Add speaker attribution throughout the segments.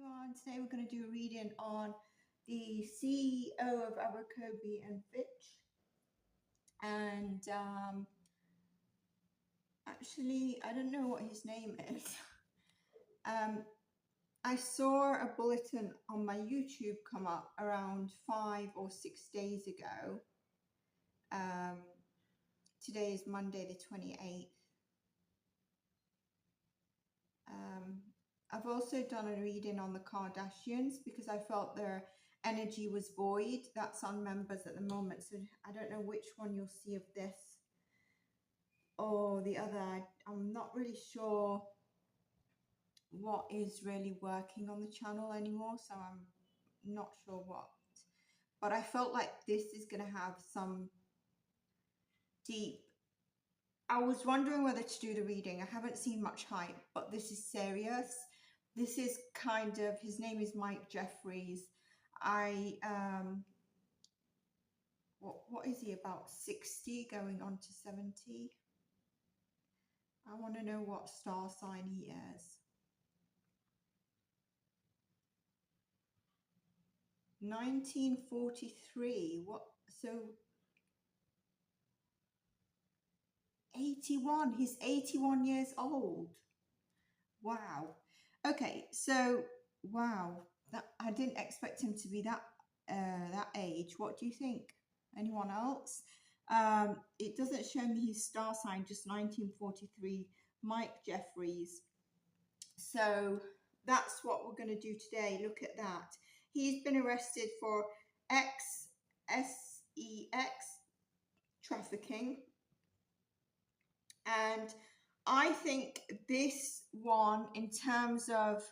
Speaker 1: everyone. Today we're going to do a reading on the CEO of Abercrombie&Fitch. And actually, I don't know what his name is. I saw a bulletin on my YouTube come up around 5 or 6 days ago. Today is Monday the 28th. I've also done a reading on the Kardashians because I felt their energy was void. That's on members at the moment, so I don't know which one you'll see of this or the other. I'm not really sure what is really working on the channel anymore, so I'm not sure what. But I felt like this is going to have some deep... I was wondering whether to do the reading. I haven't seen much hype, but this is serious. This is kind of, his name is Mike Jeffries. What is he, about 60 going on to 70? I want to know what star sign he is. 1943. What? So 81. He's 81 years old. Wow. Okay, so wow, I didn't expect him to be that age. What do you think? Anyone else? It doesn't show me his star sign, just 1943, Mike Jeffries. So that's what we're going to do today. Look at that. He's been arrested for sex trafficking. And I think this one, in terms of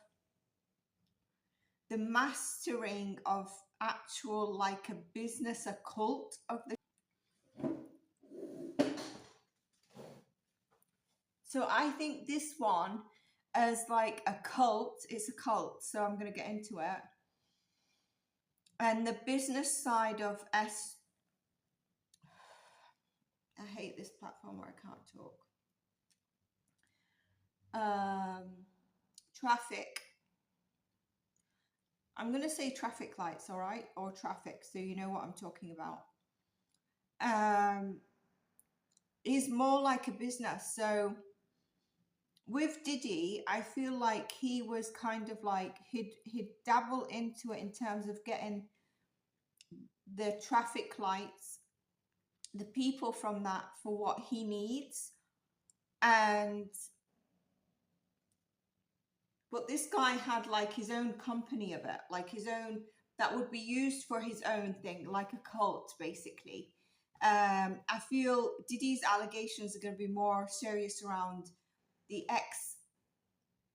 Speaker 1: the mastering of actual, like a business, a cult of the... So I think this one as like a cult, it's a cult. So I'm going to get into it. And the business side of I hate this platform where I can't talk. Traffic. I'm going to say traffic lights, all right? Or traffic, so you know what I'm talking about. Is more like a business. So with Diddy, I feel like he was kind of like, he'd dabble into it in terms of getting the traffic lights, the people from that for what he needs. But this guy had like his own company of it, like his own, that would be used for his own thing, like a cult, basically. I feel Diddy's allegations are going to be more serious around the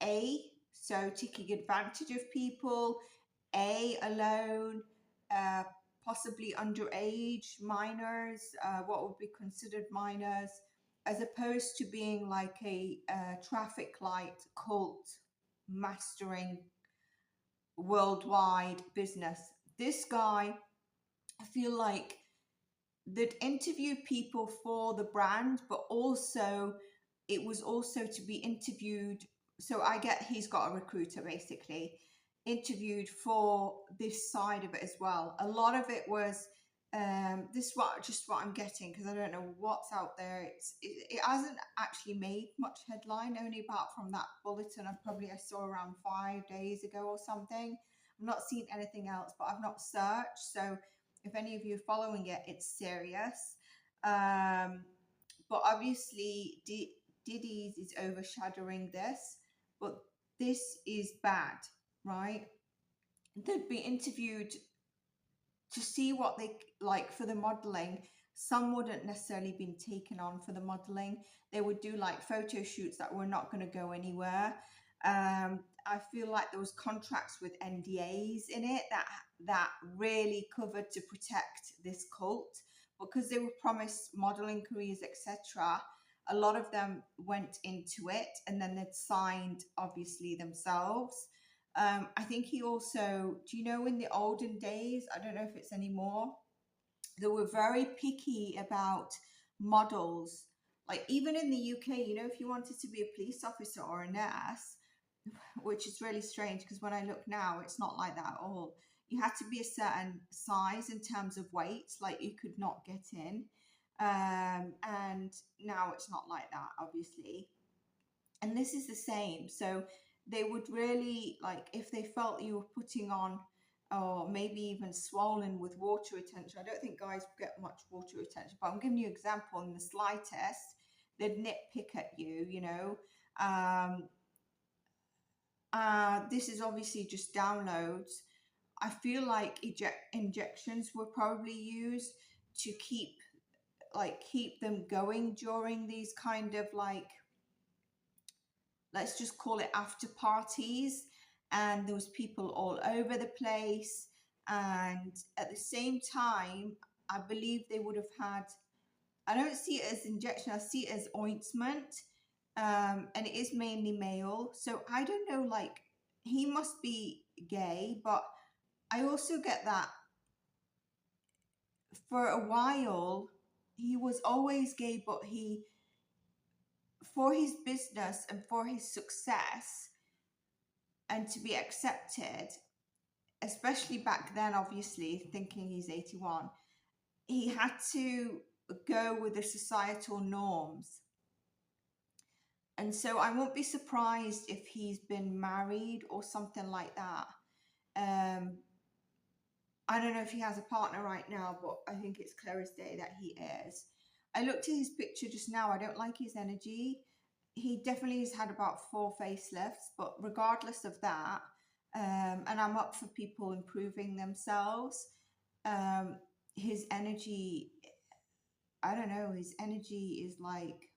Speaker 1: XA, so taking advantage of people, A alone, possibly underage minors, what would be considered minors, as opposed to being like a traffic light cult mastering worldwide business. This guy, I feel like they'd interview people for the brand, but also it was also to be interviewed. So I get he's got a recruiter basically interviewed for this side of it as well. A lot of it was this is just what I'm getting, because I don't know what's out there. It hasn't actually made much headline, only apart from that bulletin I saw around 5 days ago or something. I've not seen anything else, but I've not searched. So if any of you are following it, it's serious. But obviously Diddy's is overshadowing this, but this is bad, right? They'd be interviewed to see what they like for the modeling. Some wouldn't necessarily been taken on for the modeling. They would do like photo shoots that were not going to go anywhere. I feel like there was contracts with NDAs in it that really covered to protect this cult, because they were promised modeling careers, etc. A lot of them went into it and then they'd signed obviously themselves. I think he also, do you know, in the olden days, I don't know if it's anymore, they were very picky about models. Like even in the UK, you know, if you wanted to be a police officer or a nurse, which is really strange because when I look now, it's not like that at all. You had to be a certain size in terms of weight, like you could not get in. And now it's not like that, obviously. And this is the same. So they would really, like, if they felt you were putting on, or maybe even swollen with water retention. I don't think guys get much water retention, but I'm giving you an example. In the slightest, they'd nitpick at you, you know. Um, this is obviously just downloads. I feel like injections were probably used to keep them going during these kind of, like, let's just call it after parties, and there was people all over the place. And at the same time, I believe they would have had, I don't see it as injection, I see it as ointment. And it is mainly male. So I don't know, like, he must be gay, but I also get that for a while he was always gay, but he, for his business and for his success and to be accepted, especially back then, obviously thinking he's 81, he had to go with the societal norms. And so I won't be surprised if he's been married or something like that. I don't know if he has a partner right now, but I think it's clear as day that he is. I looked at his picture just now. I don't like his energy. He definitely has had about 4 facelifts, but regardless of that, and I'm up for people improving themselves, his energy, I don't know, his energy is like,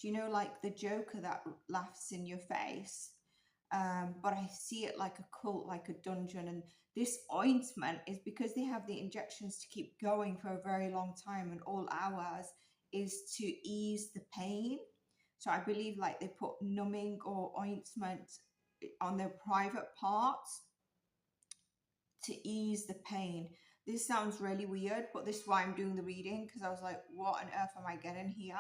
Speaker 1: do you know, like the Joker that laughs in your face? But I see it like a cult, like a dungeon. And this ointment is because they have the injections to keep going for a very long time and all hours, is to ease the pain. So I believe like they put numbing or ointment on their private parts to ease the pain. This sounds really weird, but this is why I'm doing the reading, because I was like, what on earth am I getting here?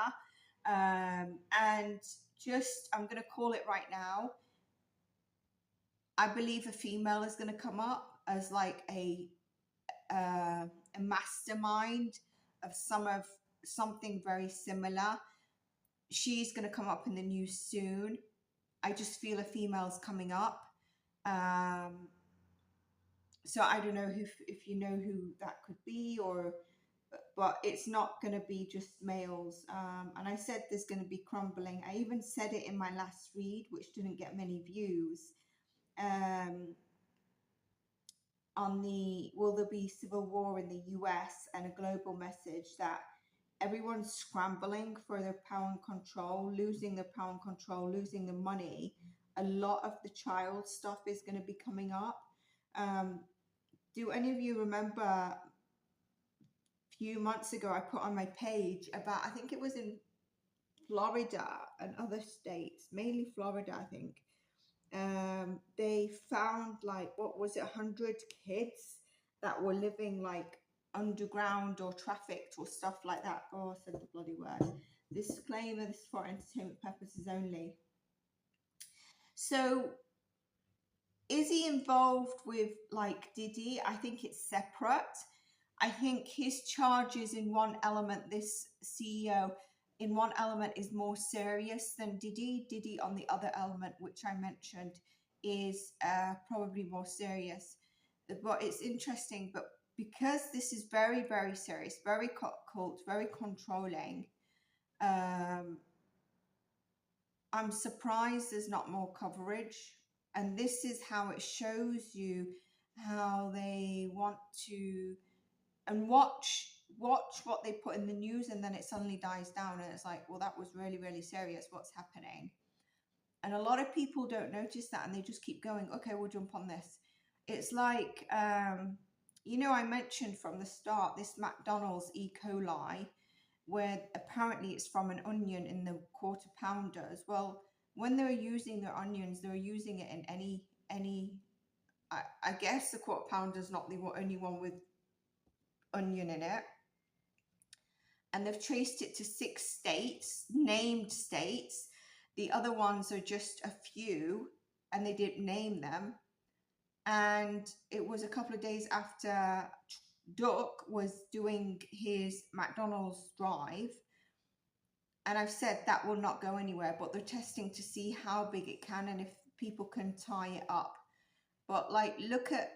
Speaker 1: And just, I'm going to call it right now. I believe a female is going to come up as like a mastermind of something very similar. She's going to come up in the news soon. I just feel a female's coming up. So I don't know if you know who that could be, or, but it's not going to be just males. And I said there's going to be crumbling. I even said it in my last read, which didn't get many views. On the, will there be civil war in the US, and a global message that everyone's scrambling for their power and control, losing their power and control, losing the money. A lot of the child stuff is going to be coming up. Do any of you remember a few months ago I put on my page about, I think it was in Florida and other states, mainly Florida, I think. They found, like, what was it, 100 kids that were living like underground or trafficked or stuff like that. Oh, I said the bloody word. Disclaimer, this is for entertainment purposes only. So is he involved with like Diddy? I think it's separate. I think his charges in one element, this CEO in one element, is more serious than Diddy. Diddy on the other element, which I mentioned, is probably more serious. But it's interesting, but because this is very, very serious, very cult, very controlling, I'm surprised there's not more coverage. And this is how it shows you how they want to, and watch what they put in the news, and then it suddenly dies down and it's like, well, that was really, really serious, what's happening? And a lot of people don't notice that, and they just keep going, okay, we'll jump on this. It's like, you know, I mentioned from the start this McDonald's E. coli, where apparently it's from an onion in the quarter pounders. Well, when they were using their onions, they were using it in any I guess the quarter pounder's not the only one with onion in it. And they've traced it to 6 states, named states. The other ones are just a few, and they didn't name them. And it was a couple of days after Duck was doing his McDonald's drive. And I've said that will not go anywhere, but they're testing to see how big it can and if people can tie it up. But like, look at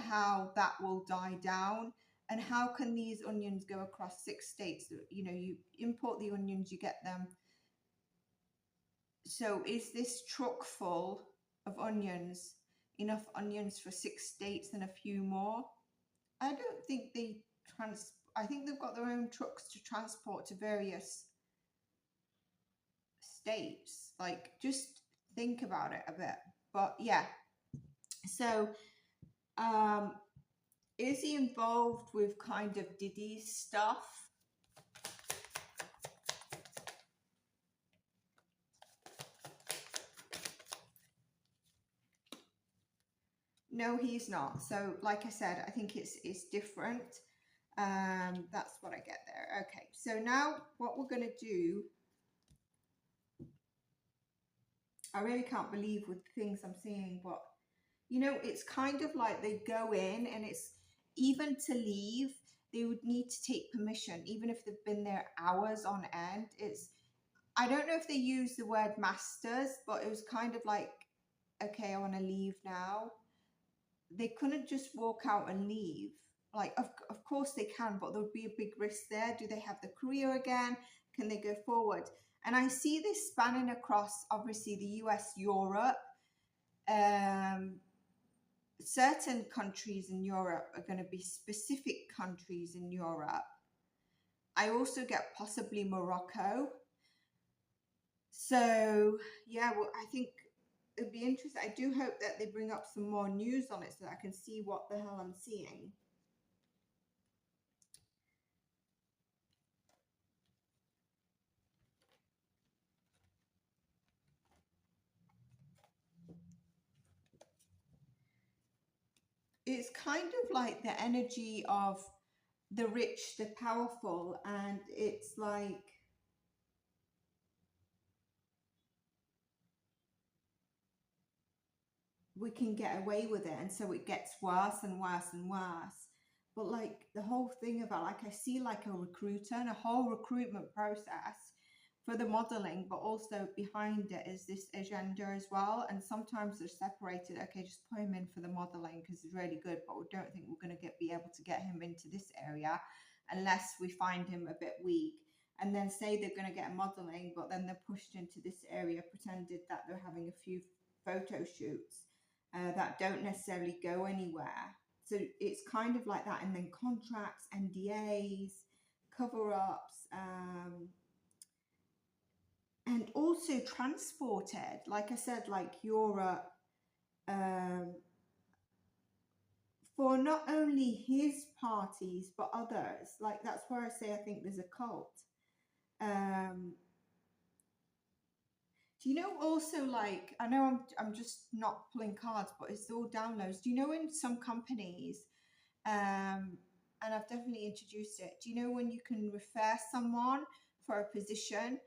Speaker 1: how that will die down. And how can these onions go across 6 states? You know, you import the onions, you get them. So is this truck full of onions enough onions for 6 states and a few more? I don't think I think they've got their own trucks to transport to various states. Like, just think about it a bit. But yeah. So is he involved with kind of Diddy's stuff? No, he's not. So like I said, I think it's different. That's what I get there. Okay, so now what we're going to do, I really can't believe with the things I'm seeing, but you know, it's kind of like they go in, and it's even to leave, they would need to take permission, even if they've been there hours on end. I don't know if they use the word masters, but it was kind of like, okay, I want to leave now. They couldn't just walk out and leave. Like, of course they can, but there would be a big risk there. Do they have the career again? Can they go forward? And I see this spanning across, obviously, the US, Europe. Certain countries in Europe are going to be specific countries in Europe. I also get possibly Morocco. So, yeah, well, I think it'd be interesting. I do hope that they bring up some more news on it so that I can see what the hell I'm seeing. It's kind of like the energy of the rich, the powerful, and it's like we can get away with it, and so it gets worse and worse and worse. But like the whole thing about, like, I see like a recruiter and a whole recruitment process for the modeling, but also behind it is this agenda as well. And sometimes they're separated. Okay, just put him in for the modeling because he's really good, but we don't think we're going to be able to get him into this area unless we find him a bit weak. And then say they're going to get modeling, but then they're pushed into this area, pretended that they're having a few photo shoots that don't necessarily go anywhere. So it's kind of like that. And then contracts, NDAs, cover-ups, and also transported, like I said, like Europe, for not only his parties, but others. Like, that's where I say I think there's a cult. Do you know also, like, I know I'm just not pulling cards, but it's all downloads. Do you know in some companies, and I've definitely introduced it, do you know when you can refer someone for a position?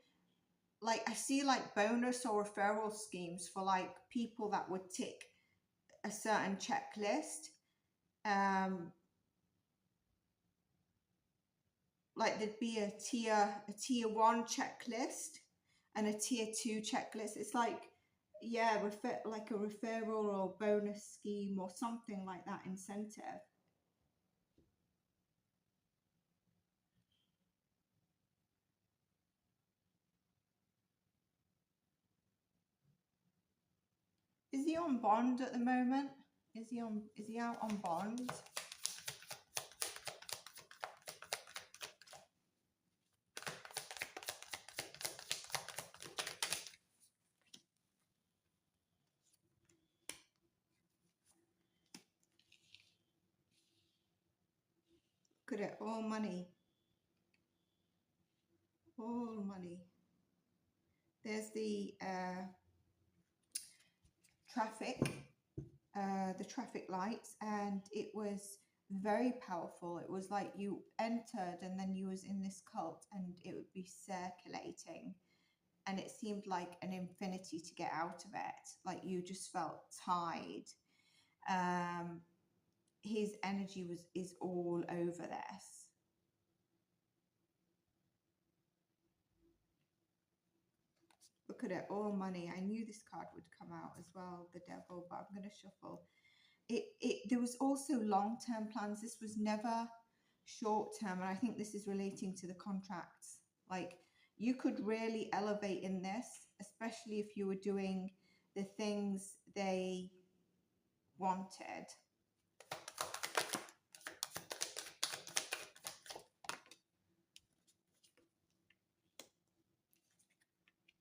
Speaker 1: Like, I see like bonus or referral schemes for like people that would tick a certain checklist. Like, there'd be a tier 1 checklist and a tier 2 checklist. It's like, yeah, like a referral or bonus scheme or something like that, incentive. Is he on bond at the moment? Is he out on bond? Look at it, all money. All money. There's the traffic lights, and it was very powerful. It was like you entered and then you was in this cult and it would be circulating. and it seemed like an infinity to get out of it. Like you just felt tied. Um, his energy is all over this. Look at it, all money. I knew this card would come out as well, the devil, but I'm going to shuffle. There was also long-term plans. This was never short-term, and I think this is relating to the contracts. Like you could really elevate in this, especially if you were doing the things they wanted.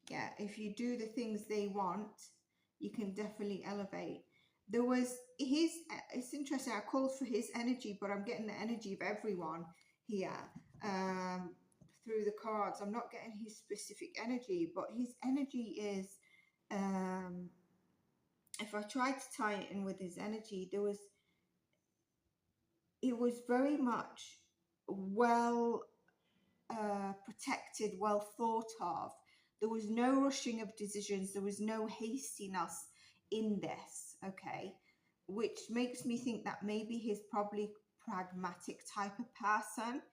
Speaker 1: Yeah, if you do the things they want, you can definitely elevate. There was his, it's interesting, I called for his energy, but I'm getting the energy of everyone here through the cards. I'm not getting his specific energy, but his energy is, if I tried to tie it in with his energy, it was very much well protected, well thought of. There was no rushing of decisions. There was no hastiness in this, okay? Which makes me think that maybe he's probably pragmatic type of person.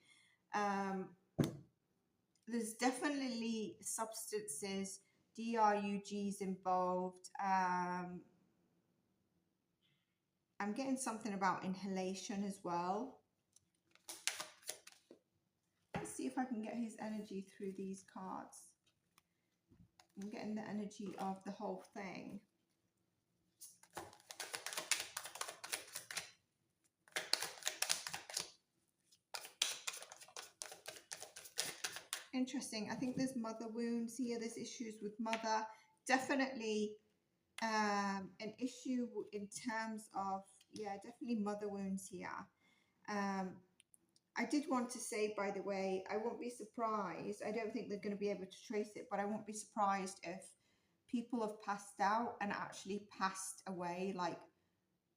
Speaker 1: There's definitely substances, DRUGs involved. I'm getting something about inhalation as well. Let's see if I can get his energy through these cards. I'm getting the energy of the whole thing. Interesting. I think there's mother wounds here. There's issues with mother. Definitely an issue in terms of, yeah, definitely mother wounds here. I did want to say, by the way, I won't be surprised. I don't think they're going to be able to trace it, but I won't be surprised if people have passed out and actually passed away. Like,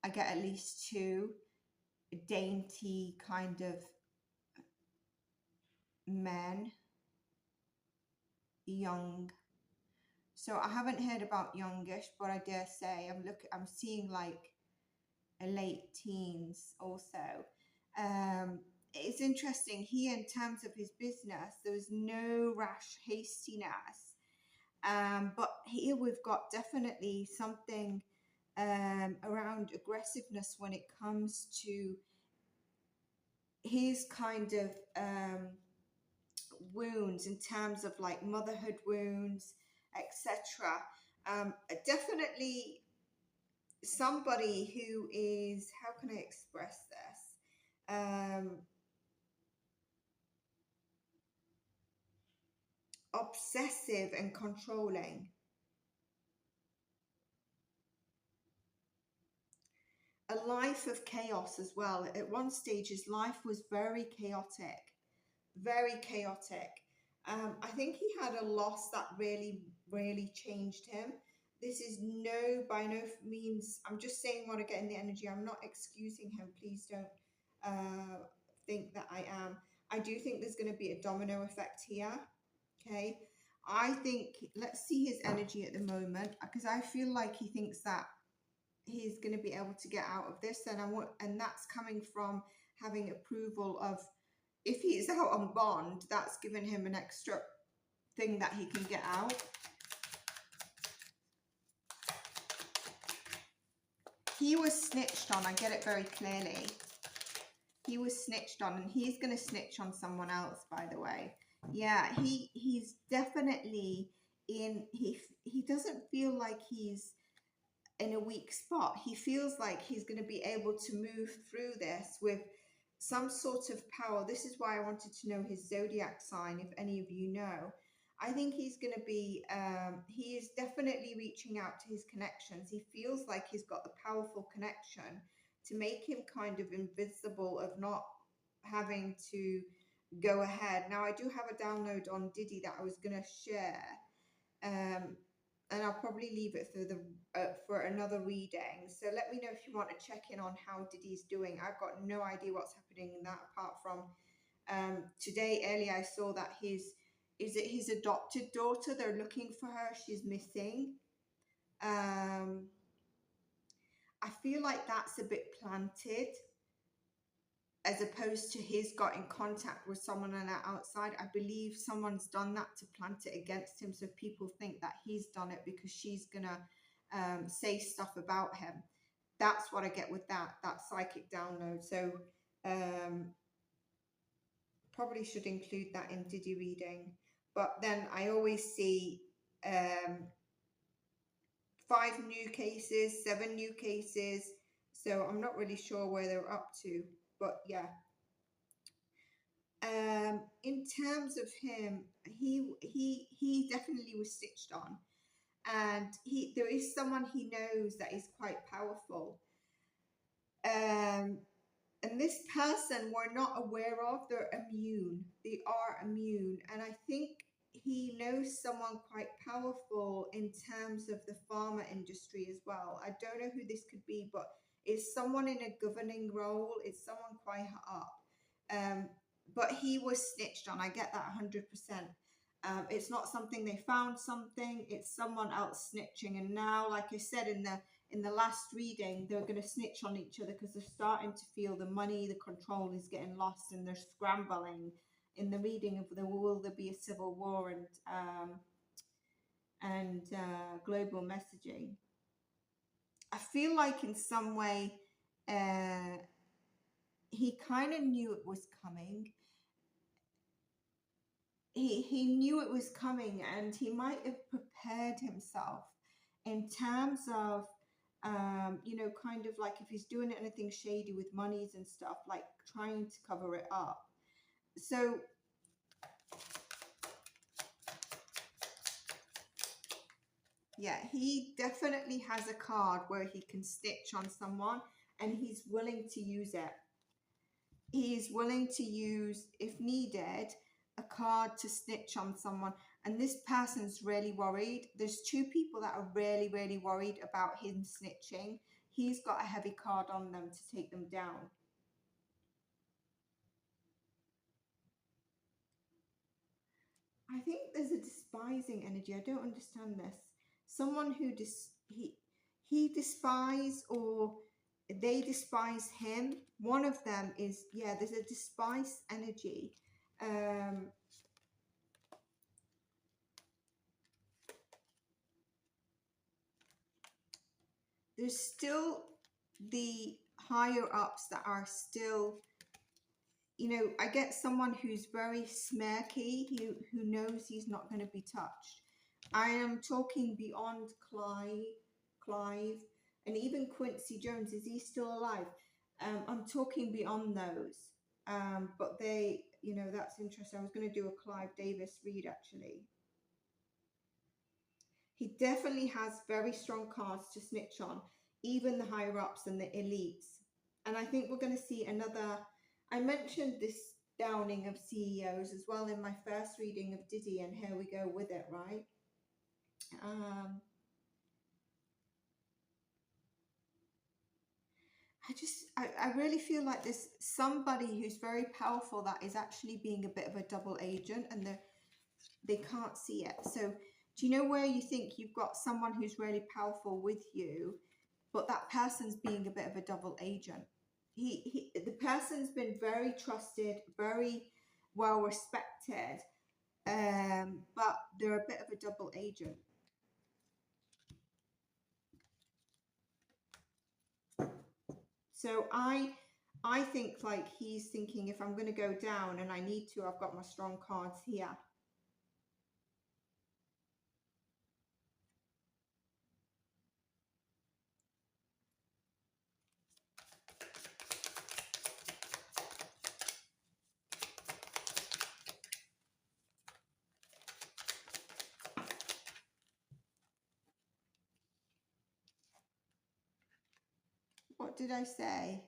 Speaker 1: I get at least two dainty kind of men, young. So I haven't heard about youngish, but I dare say I'm seeing like a late teens also. It's interesting here in terms of his business, there was no rash hastiness. But here we've got definitely something around aggressiveness when it comes to his kind of wounds in terms of like motherhood wounds, etc. Definitely somebody who is, how can I express this? Obsessive and controlling. A life of chaos as well. At one stage, his life was very chaotic, very chaotic. I think he had a loss that really, really changed him. This is by no means, I'm just saying what I get in the energy. I'm not excusing him. Please don't think that I am. I do think there's going to be a domino effect here. Okay. I think, let's see his energy at the moment, because I feel like he thinks that he's going to be able to get out of this, and that's coming from having approval of, if he's out on bond, that's given him an extra thing that he can get out. He was snitched on. I get it very clearly. He was snitched on, and he's going to snitch on someone else, by the way. Yeah, he's definitely in, he doesn't feel like he's in a weak spot. He feels like he's going to be able to move through this with some sort of power. This is why I wanted to know his zodiac sign, if any of you know. I think he's going to be, he is definitely reaching out to his connections. He feels like he's got the powerful connection to make him kind of invisible, of not having to go ahead. Now, I do have a download on Diddy that I was going to share. And I'll probably leave it for another reading. So let me know if you want to check in on how Diddy's doing. I've got no idea what's happening in that, apart from today earlier I saw that his is it his adopted daughter? They're looking for her. She's missing. Um, I feel like that's a bit planted, as opposed to he's got in contact with someone on the outside. I believe someone's done that to plant it against him, so people think that he's done it because she's gonna say stuff about him. That's what I get with that psychic download. So um, probably should include that in Diddy reading. But then I always see 5 new cases, 7 new cases. So I'm not really sure where they're up to. But yeah. In terms of him, he definitely was stitched on. And there is someone he knows that is quite powerful. And this person we're not aware of, they're immune. They are immune. And I think he knows someone quite powerful in terms of the pharma industry as well. I don't know who this could be, but it's someone in a governing role. It's someone quite up. But he was snitched on. I get that 100%. It's not something they found something. It's someone else snitching. And now, like I said in the last reading, they're going to snitch on each other because they're starting to feel the money, the control is getting lost, and they're scrambling. In the reading of will there be a civil war and global messaging. I feel like in some way he kind of knew it was coming. He knew it was coming, and he might have prepared himself in terms of kind of like if he's doing anything shady with monies and stuff, like trying to cover it up. So yeah, he definitely has a card where he can stitch on someone, and he's willing to use it. He's willing to use, if needed, a card to snitch on someone. And this person's really worried. There's 2 people that are really, really worried about him snitching. He's got a heavy card on them to take them down. I think there's a despising energy. I don't understand this. Someone who he despise, or they despise him. One of them is, yeah, there's a despise energy. There's still the higher ups that are still, I get someone who's very smirky, who knows he's not going to be touched. I am talking beyond Clive, and even Quincy Jones. Is he still alive? I'm talking beyond those. But they, that's interesting. I was going to do a Clive Davis read, actually. He definitely has very strong cards to snitch on, even the higher ups and the elites. And I think we're going to see another. I mentioned this downing of CEOs as well in my first reading of Diddy, and here we go with it, right? I really feel like there's somebody who's very powerful that is actually being a bit of a double agent, and they can't see it. So do you know where you think you've got someone who's really powerful with you, but that person's being a bit of a double agent? The person's been very trusted, very well respected, but they're a bit of a double agent. So I think like he's thinking, if I'm going to go down and I need to, I've got my strong cards here. What did I say?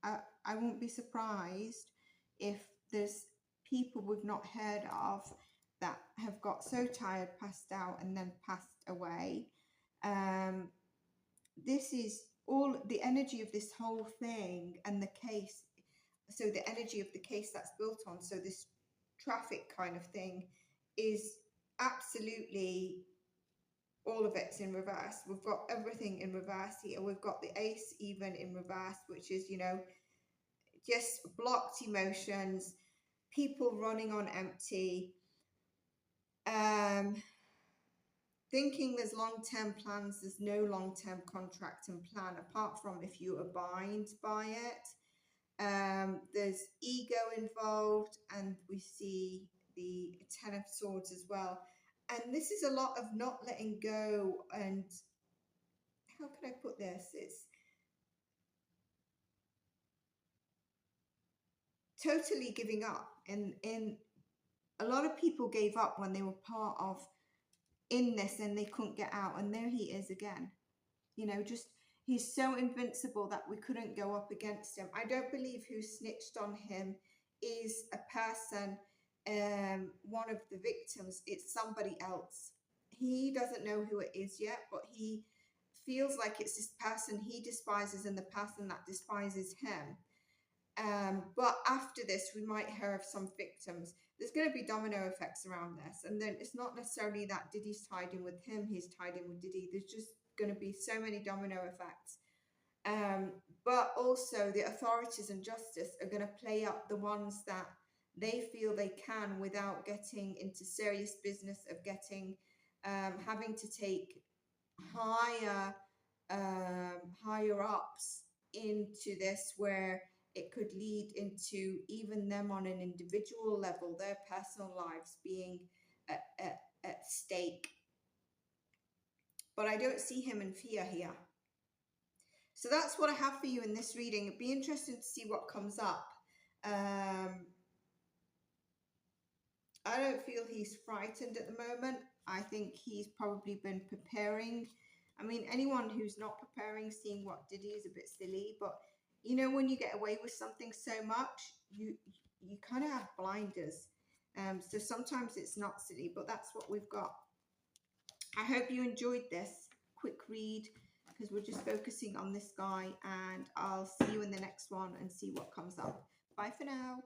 Speaker 1: I won't be surprised if there's people we've not heard of that have got so tired, passed out, and then passed away. This is all the energy of this whole thing and the case. So the energy of the case that's built on. So this traffic kind of thing is absolutely, all of it's in reverse. We've got everything in reverse here. We've got the ace even in reverse, which is, you know, just blocked emotions, people running on empty, um, thinking there's long-term plans. There's no long-term contract and plan apart from if you abide by it. There's ego involved, and we see the Ten of Swords as well. And this is a lot of not letting go. And how can I put this? It's totally giving up. In a lot of people gave up when they were part of in this and they couldn't get out. And there he is again. You know, just he's so invincible that we couldn't go up against him. I don't believe who snitched on him is a person, one of the victims. It's somebody else. He doesn't know who it is yet, but he feels like it's this person he despises and the person that despises him. But after this, we might hear of some victims. There's going to be domino effects around this. And then it's not necessarily that Diddy's tied in with him, he's tied in with Diddy. There's just going to be so many domino effects. But also the authorities and justice are going to play up the ones that they feel they can without getting into serious business of getting, having to take higher, higher ups into this, where it could lead into even them on an individual level, their personal lives being at stake. But I don't see him in fear here. So that's what I have for you in this reading. It'd be interesting to see what comes up. I don't feel he's frightened at the moment. I think he's probably been preparing. I mean, anyone who's not preparing, seeing what Diddy is a bit silly, but you know, when you get away with something so much, you kind of have blinders. So sometimes it's not silly, but that's what we've got. I hope you enjoyed this quick read, because we're just focusing on this guy, and I'll see you in the next one and see what comes up. Bye for now.